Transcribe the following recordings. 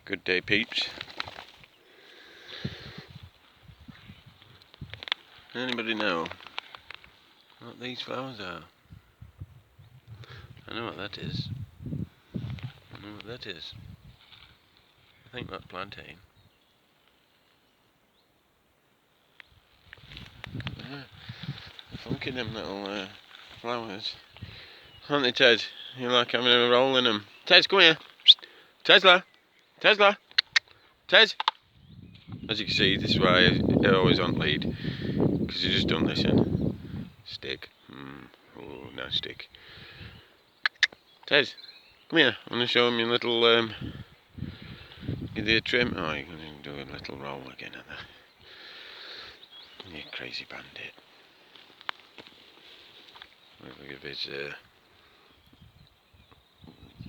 Good day, peeps. Anybody know what these flowers are? I know what that is. I know what that is. I think that's plantain. Yeah. Funky them little flowers. Aren't they, Ted? You like having a roll in them. Ted, come here. Tesla! Tesla! Ted! As you can see, this is why they're always on lead. Because you just don't listen. Stick. Oh, nice stick. Ted, come here. I'm going to show him your little, give you a trim. Oh, you're going to do a little roll again, aren't you? You crazy bandit. Look at his,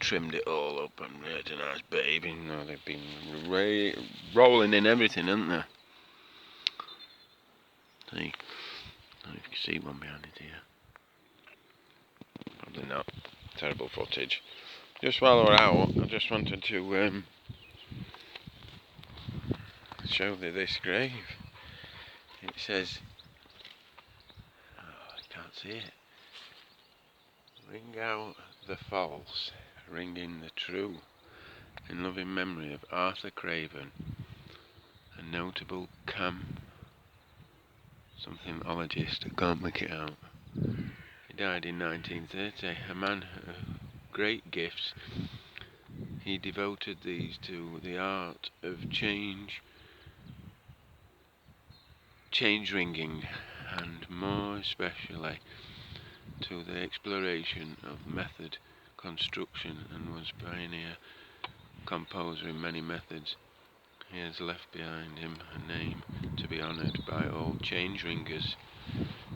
trimmed it all up and made a nice baby. You know, they've been rolling in everything, haven't they? See, I don't know if you can see one behind it here. Probably not. Terrible footage. Just while we're out, I just wanted to show you this grave. It says, oh, I can't see it. Ring out the false, ring in the true. In loving memory of Arthur Craven, a notable something ologist, I can't make it out. He died in 1930, a man of great gifts. He devoted these to the art of change ringing, and more especially to the exploration of method construction, and was pioneer composer in many methods. He has left behind him a name to be honoured by all change ringers.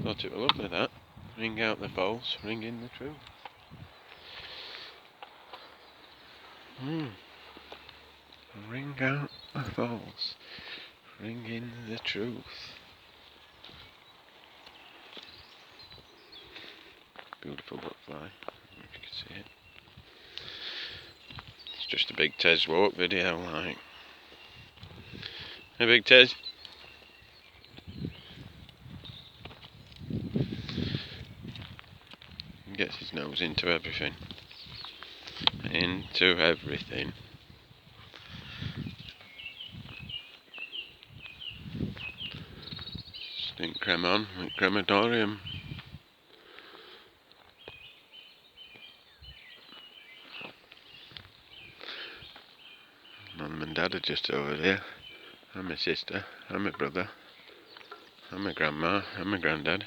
Thought it was lovely, that. Ring out the false, ring in the true. Ring out the false, ring in the truth. Beautiful butterfly, if you can see it. It's just a big Tez walk video, like. Hey, big Tez. He gets his nose into everything. Into everything. Stink creme on at crematorium. Mum and Dad are just over there. I'm my sister, I'm my brother, I'm my grandma, I'm my granddad.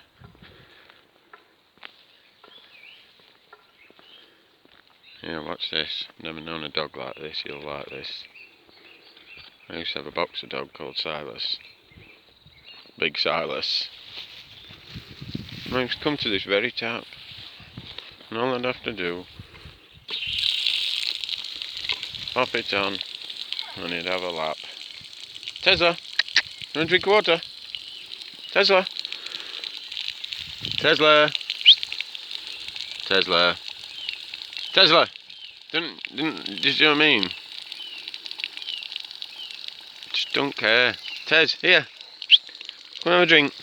Yeah, watch this. Never known a dog like this. You'll like this. I used to have a boxer dog called Silas. Big Silas. And I used to come to this very tap. And all I'd have to do, pop it on, and he'd have a lap. Tesla! You want to drink water? Tesla! Tesla! Tesla! Tesla! Did you know what I mean? Just don't care. Tez, here. Come and have a drink.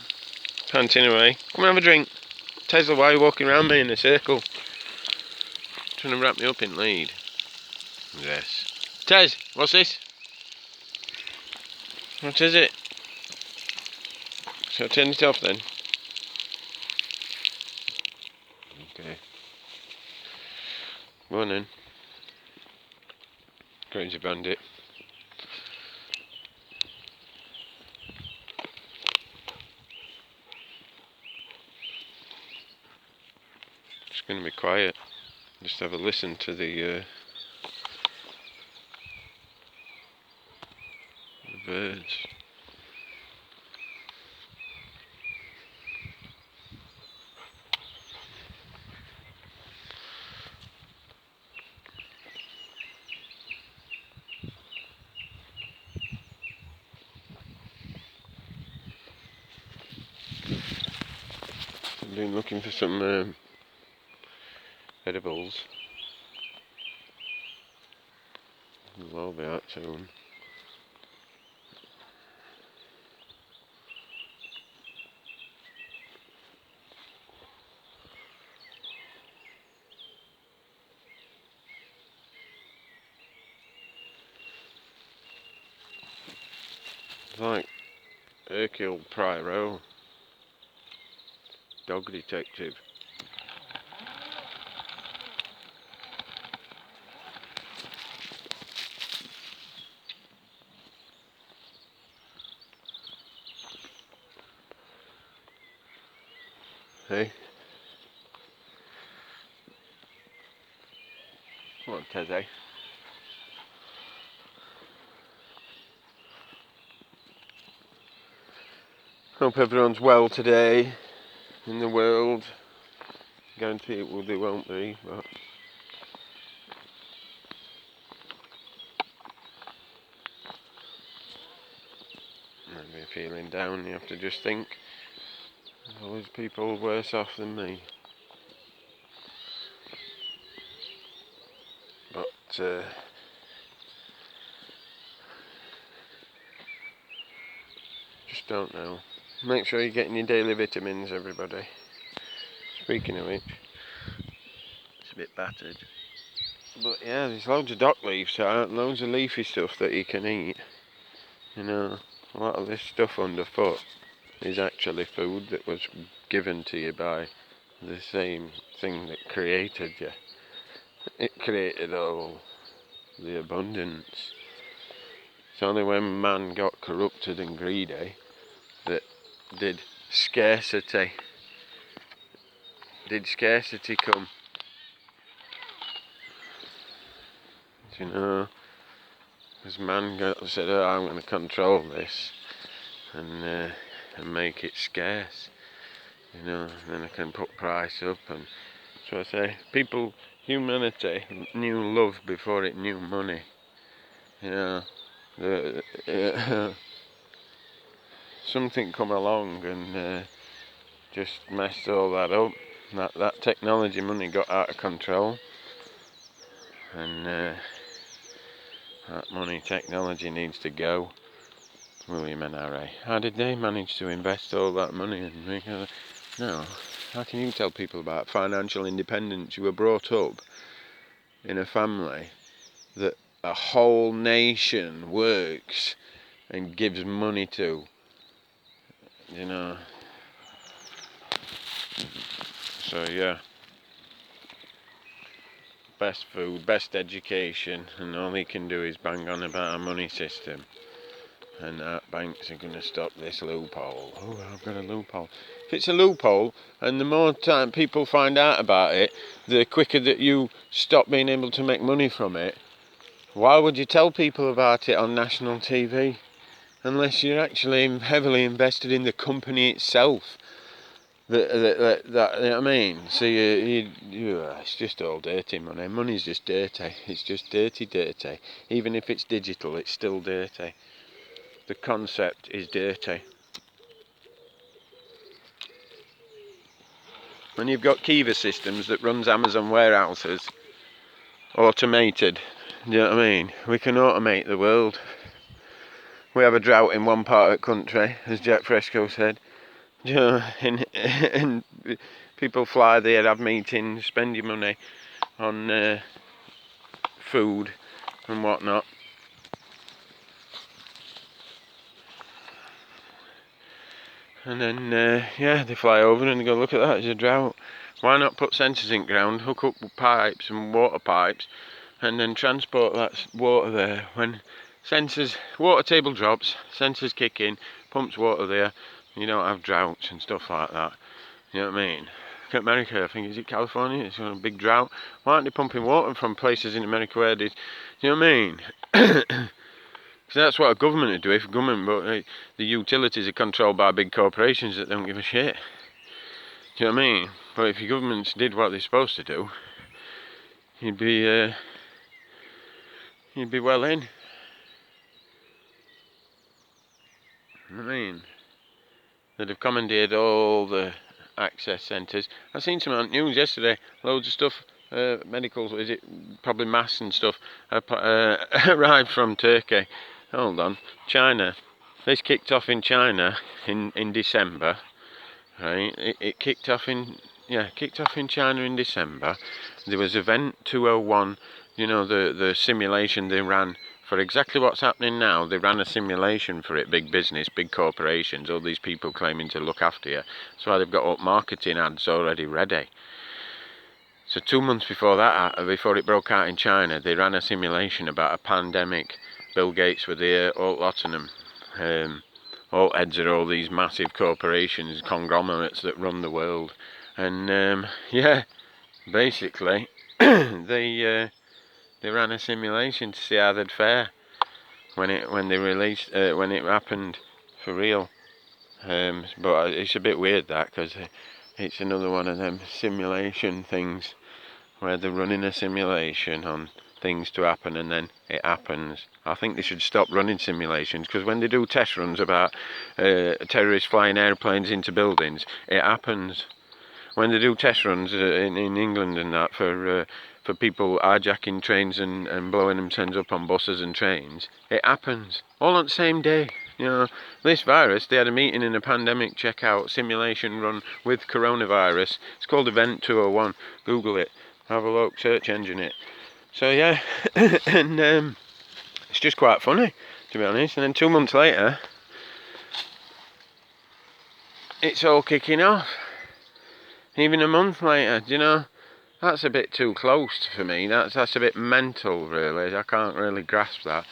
Panting away. Come and have a drink. Tesla, why are you walking around me in a circle? Trying to wrap me up in lead. Yes. Tez, what's this? What is it? So turn it off then. Okay. Go on then. Crazy bandit. Just going to be quiet. Just have a listen to the birds. I've been looking for some edibles. We'll all be out soon. It's like Hercule Poirot, dog detective. Hey? Come on, Tezzy. Hope everyone's well today in the world. Guarantee it will be, won't be, but when you're feeling down, you have to just think there's always people worse off than me. But just don't know. Make sure you're getting your daily vitamins, everybody. Speaking of which, it's a bit battered. But yeah, there's loads of dock leaves out, loads of leafy stuff that you can eat. You know, a lot of this stuff underfoot is actually food that was given to you by the same thing that created you. It created all the abundance. It's only when man got corrupted and greedy that did scarcity come. You know, as man said, oh, I'm going to control this and make it scarce. You know, and then I can put price up, and so I say, humanity knew love before it knew money. You know, something come along and just messed all that up. That technology money got out of control, and that money technology needs to go. William and Harry, how did they manage to invest all that money and make it? No, how can you tell people about financial independence? You were brought up in a family that a whole nation works and gives money to, you know. So yeah, best food, best education, and all he can do is bang on about a money system. And banks are going to stop this loophole. Oh, I've got a loophole. If it's a loophole, and the more time people find out about it, the quicker that you stop being able to make money from it. Why would you tell people about it on national TV? Unless you're actually heavily invested in the company itself. That you know what I mean? So it's just all dirty money. Money's just dirty. It's just dirty. Even if it's digital, it's still dirty. The concept is dirty. When you've got Kiva systems that runs Amazon warehouses, automated, do you know what I mean? We can automate the world. We have a drought in one part of the country, as Jack Fresco said. You know, and people fly there, have meetings, spend your money on food and whatnot. And then, they fly over and they go, look at that, there's a drought. Why not put sensors in ground, hook up pipes and water pipes, and then transport that water there? When water table drops, sensors kick in, pumps water there, you don't have droughts and stuff like that. You know what I mean? Look at America, I think, is it California? It's got a big drought. Why aren't they pumping water from places in America where they, you know what I mean? So that's what a government would do. If the utilities are controlled by big corporations that don't give a shit. Do you know what I mean? But if your governments did what they're supposed to do, you'd be well in. You know what I mean? They'd have commandeered all the access centres. I seen some on news yesterday, loads of stuff medical, is it probably masks and stuff, arrived from Turkey. Hold on, China. This kicked off in China in December, right? It kicked off in China in December. There was Event 201, the simulation they ran for exactly what's happening now. They ran a simulation for it, big business, big corporations, all these people claiming to look after you. That's why they've got up marketing ads already ready. So 2 months before that, before it broke out in China, they ran a simulation about a pandemic. Bill Gates were there, all lots of them. All heads of all these massive corporations, conglomerates that run the world. And basically, they ran a simulation to see how they'd fare when it happened for real. But it's a bit weird that, because it's another one of them simulation things where they're running a simulation on things to happen and then it happens. I think they should stop running simulations, because when they do test runs about terrorists flying airplanes into buildings, it happens. When they do test runs in England and that for people hijacking trains and blowing themselves up on buses and trains, it happens all on the same day. This virus, they had a meeting in a pandemic checkout simulation run with coronavirus. It's called Event 201. Google it, have a look, search engine it. So yeah, and it's just quite funny, to be honest. And then 2 months later, it's all kicking off. Even a month later, that's a bit too close for me. That's a bit mental, really. I can't really grasp that.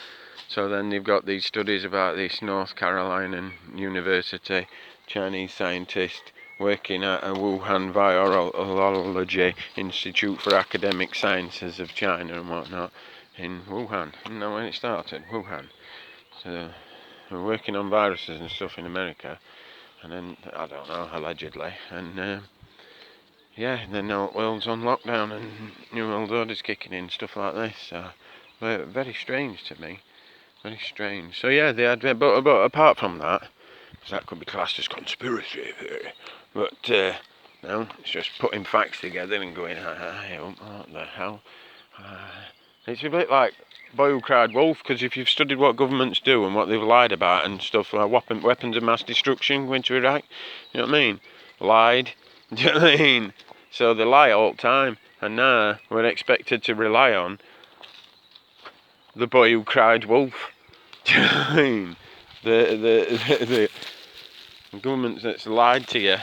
So then you've got these studies about this North Carolina University Chinese scientist working at a Wuhan Virology Institute for Academic Sciences of China and whatnot in Wuhan. You know when it started? Wuhan. So we're working on viruses and stuff in America, and then, I don't know, allegedly, and then the world's on lockdown and New World Order's kicking in, stuff like this. So very strange to me. Very strange. So yeah, they had, but apart from that, because that could be classed as conspiracy theory, but no, it's just putting facts together and going, what the hell? It's a bit like Boy Who Cried Wolf, because if you've studied what governments do and what they've lied about and stuff like weapons of mass destruction going to Iraq, you know what I mean? Lied. Do you know what I mean? So they lie all the time, and now we're expected to rely on the boy who cried wolf. Do you know what I mean? The government that's lied to you.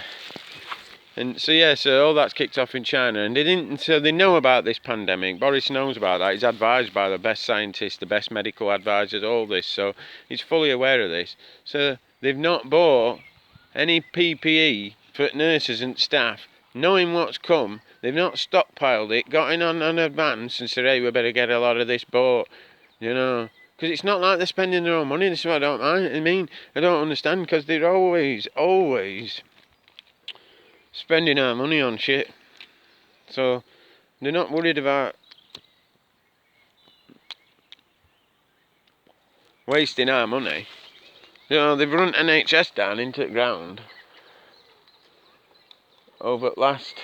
And so all that's kicked off in China, and they know about this pandemic. Boris knows about that. He's advised by the best scientists, the best medical advisors, all this, so he's fully aware of this. So they've not bought any PPE for nurses and staff, knowing what's come. They've not stockpiled it, got in on advance and said, hey, we better get a lot of this bought, because it's not like they're spending their own money. This is what I don't understand, because they're always spending our money on shit. So they're not worried about wasting our money. They've run NHS down into the ground over at last,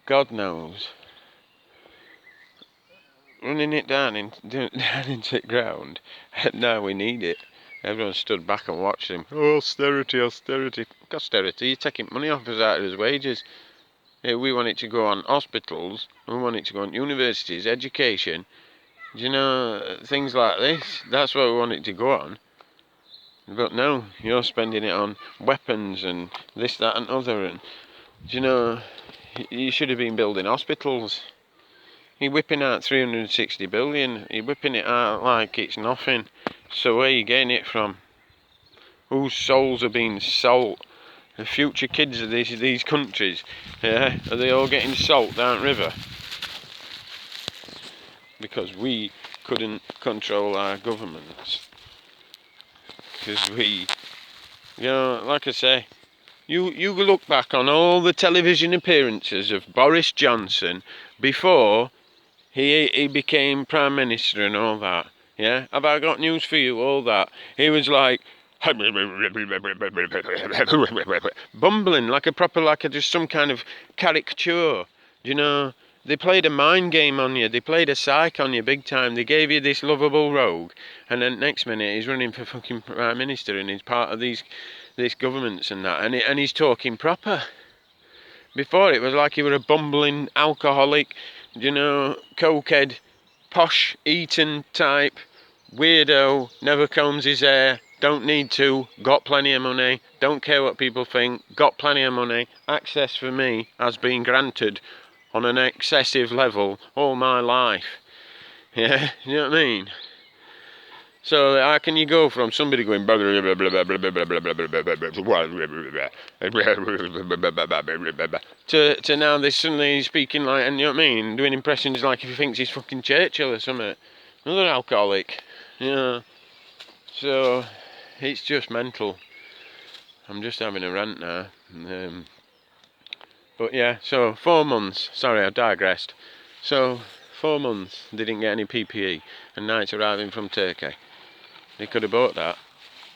God knows, running it down into the ground, and now we need it. Everyone stood back and watched him. Oh, austerity. Austerity, you're taking money off us out of his wages. We want it to go on hospitals, we want it to go on universities, education, things like this. That's what we want it to go on. But no, you're spending it on weapons and this, that and other, and you should have been building hospitals. You're whipping out 360 billion, you're whipping it out like it's nothing. So where are you getting it from? Whose souls are being sold? The future kids of these countries, are they all getting salt down river? Because we couldn't control our governments. Because like I say, you look back on all the television appearances of Boris Johnson before he became Prime Minister and all that. Yeah, have I got news for you? All that. He was like bumbling like just some kind of caricature. You know, they played a mind game on you. They played a psych on you big time. They gave you this lovable rogue, and then next minute he's running for fucking prime minister, and he's part of these governments and that, and he's talking proper. Before it was like he were a bumbling alcoholic, cokehead, posh Eton type, weirdo, never combs his hair, don't need to, got plenty of money, don't care what people think, got plenty of money, access for me has been granted on an excessive level all my life. Yeah, you know what I mean? So how can you go from somebody going to now they're suddenly speaking like, and you know what I mean, doing impressions like if he thinks he's fucking Churchill or something, another alcoholic, you know. So it's just mental. I'm just having a rant now. But yeah, so 4 months. Sorry, I digressed. So 4 months they didn't get any PPE, and now it's arriving from Turkey. They could have bought that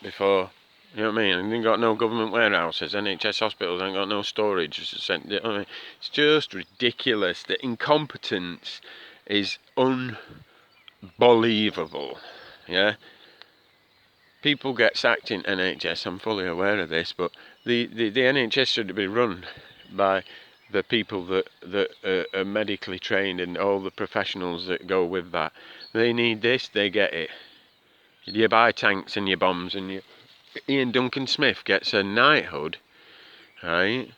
before, you know what I mean? And they got no government warehouses, NHS hospitals ain't got no storage. You know what I mean? It's just ridiculous. The incompetence is unbelievable. Yeah? People get sacked in NHS, I'm fully aware of this, but the NHS should be run by the people that are medically trained and all the professionals that go with that. They need this, they get it. You buy tanks and your bombs, and Ian Duncan Smith gets a knighthood, right?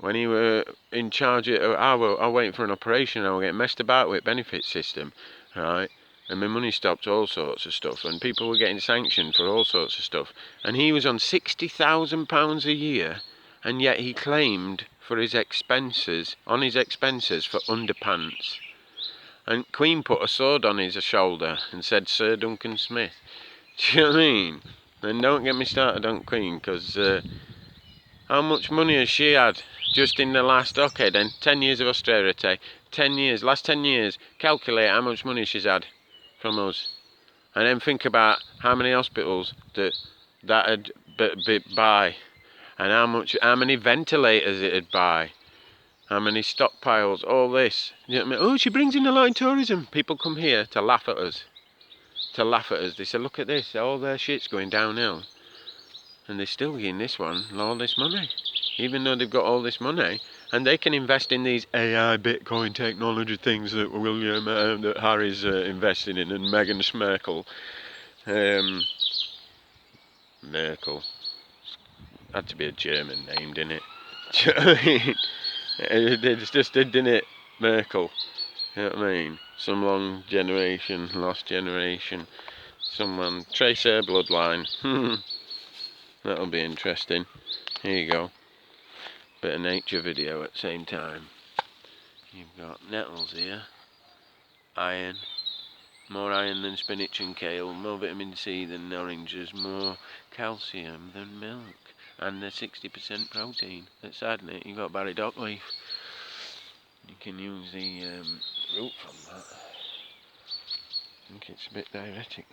When he were in charge of, I was waiting for an operation, I was getting messed about with benefit system, right? And my money stopped, all sorts of stuff, and people were getting sanctioned for all sorts of stuff. And he was on £60,000 a year, and yet he claimed for his expenses, for underpants. And Queen put a sword on his shoulder and said, Sir Duncan Smith. Do you know what I mean? And don't get me started on Queen, because how much money has she had just in the last, 10 years of austerity, 10 years, last 10 years, calculate how much money she's had from us. And then think about how many hospitals that'd buy, and how many ventilators it'd buy, how many stockpiles, all this. You know what I mean? Oh, she brings in a lot in tourism. People come here to laugh at us. They say, look at this, all their shit's going downhill. And they're still getting this one, all this money. Even though they've got all this money, and they can invest in these AI Bitcoin technology things that that Harry's investing in, and Meghan Merkel. Merkel. Had to be a German name, didn't it? Do you know what I mean? It just did, didn't it? Merkel. You know what I mean? Some lost generation. Someone trace her bloodline. That'll be interesting. Here you go. Bit of nature video at the same time. You've got nettles here. Iron. More iron than spinach and kale. More vitamin C than oranges. More calcium than milk. And they're 60% protein. At side it, you've got Barry Dock leaf. You can use the root from that. I think it's a bit diuretic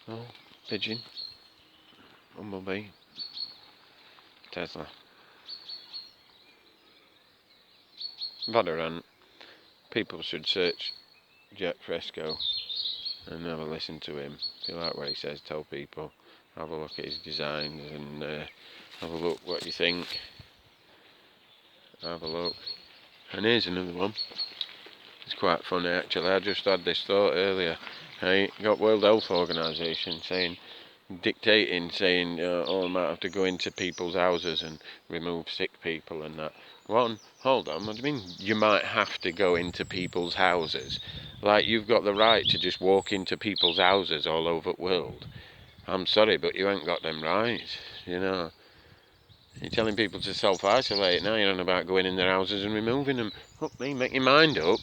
though. Oh, pigeon. Bumblebee. Tesla. I've had a rant. People should search Jack Fresco and have a listen to him. If you like what he says, tell people. Have a look at his designs and have a look what you think. Have a look. And here's another one. It's quite funny actually. I just had this thought earlier. I got World Health Organisation dictating, saying, I might have to go into people's houses and remove sick people and that. One, hold on, what do you mean you might have to go into people's houses? Like, you've got the right to just walk into people's houses all over the world. I'm sorry, but you ain't got them rights, you know. You're telling people to self-isolate, now you're on about going in their houses and removing them. Fuck me, make your mind up.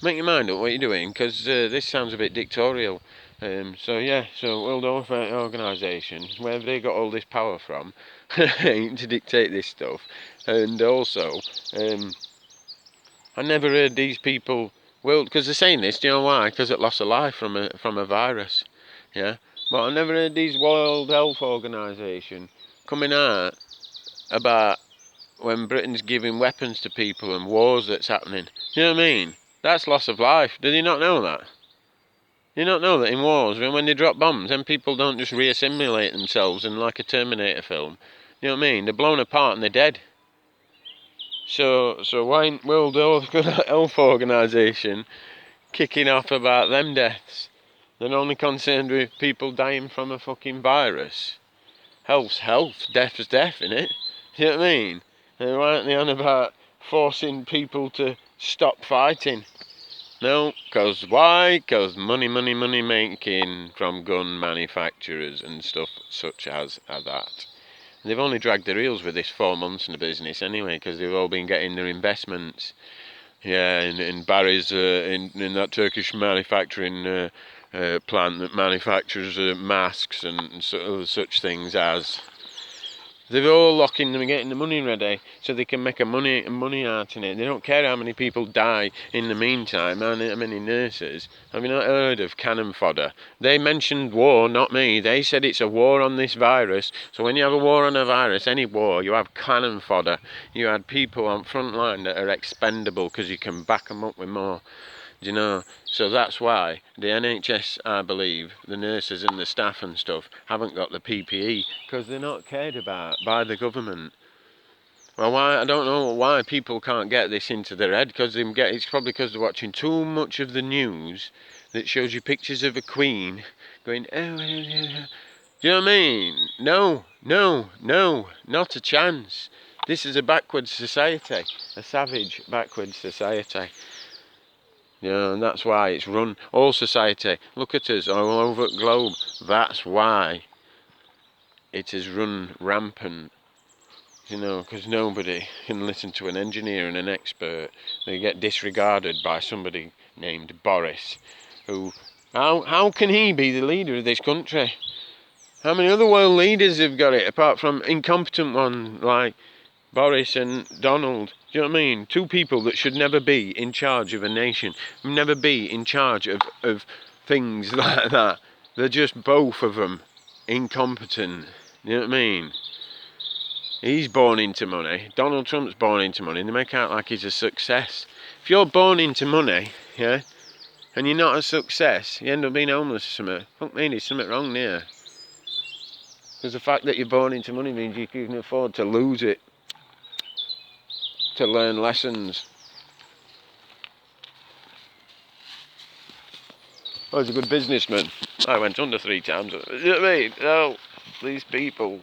Make your mind up what you're doing, because this sounds a bit dictatorial. So World Health Organisation, where have they got all this power from to dictate this stuff? And also, I never heard these people, because they're saying this, do you know why? Because it lost a life from a virus, yeah? But I never heard these World Health Organisation coming out about when Britain's giving weapons to people and wars that's happening. You know what I mean? That's loss of life. Did you not know that? You don't know that in wars, when they drop bombs, then people don't just reassimilate themselves in like a Terminator film. You know what I mean? They're blown apart and they're dead. So why ain't World Health Organisation kicking off about them deaths? They're only concerned with people dying from a fucking virus. Health's health, death's death, innit? You know what I mean? And why aren't they on about forcing people to stop fighting? No, cause why? Cause money making from gun manufacturers and stuff such as that. They've only dragged their heels with this 4 months in the business anyway, because they've all been getting their investments. Yeah, in Barry's, in that Turkish manufacturing plant that manufactures masks and such things as. They're all locking them and getting the money ready so they can make money out in it. They don't care how many people die in the meantime, how many nurses. Have you not heard of cannon fodder? They mentioned war, not me. They said it's a war on this virus. So when you have a war on a virus, any war, you have cannon fodder. You had people on front line that are expendable because you can back them up with more. Do you know? So that's why the NHS, I believe, the nurses and the staff and stuff, haven't got the PPE because they're not cared about by the government. Well, why? I don't know why people can't get this into their head. It's probably because they're watching too much of the news that shows you pictures of a queen going, oh, do you know what I mean? No, not a chance. This is a backwards society, a savage backwards society. Yeah, and that's why it's run all society. Look at us all over the globe. That's why it is run rampant. You know, because nobody can listen to an engineer and an expert. They get disregarded by somebody named Boris, who, how can he be the leader of this country? How many other world leaders have got it, apart from incompetent ones like Boris and Donald? Do you know what I mean? Two people that should never be in charge of a nation, never be in charge of things like that. They're just both of them incompetent. You know what I mean? He's born into money. Donald Trump's born into money. And they make out like he's a success. If you're born into money, yeah, and you're not a success, you end up being homeless or something. Fuck me, there's something wrong there. Because the fact that you're born into money means you can afford to lose it, to learn lessons. I was a good businessman. I went under 3 times. You know what I mean? No, these people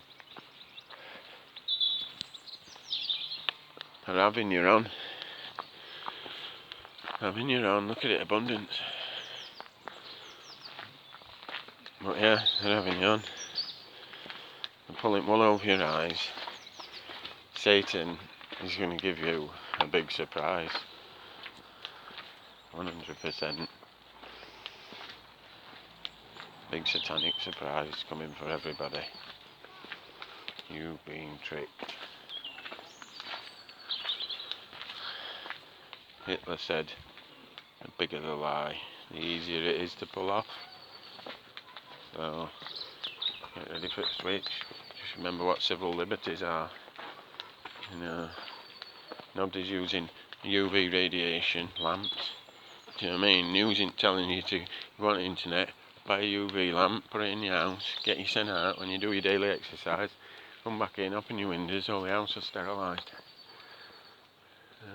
are having your own. Having your own. Look at it, abundance. But yeah, they're having your own. They're pulling one over your eyes. Satan is going to give you a big surprise. 100%. Big satanic surprise coming for everybody. You being tricked. Hitler said, the bigger the lie, the easier it is to pull off. So, get ready for the switch. Just remember what civil liberties are. You know, nobody's using UV radiation lamps. Do you know what I mean? Telling you to, you want the internet, buy a UV lamp, put it in your house, get you sent out when you do your daily exercise, come back in, open your windows, all the house is sterilised. So,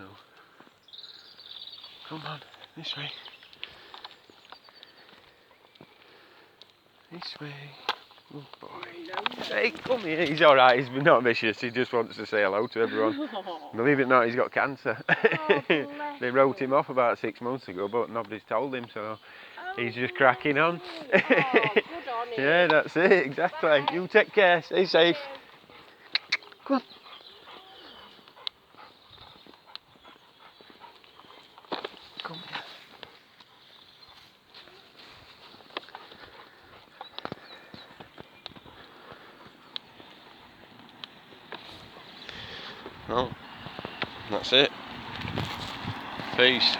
come on, this way. This way. Good boy. Hey, come here. He's alright, he's not vicious, he just wants to say hello to everyone. Believe it or not, he's got cancer. They wrote him off about 6 months ago, but nobody's told him, so he's just cracking on. Good on him. Yeah, that's it, exactly. You take care, stay safe. Come on. Come here. Well, that's it. Peace.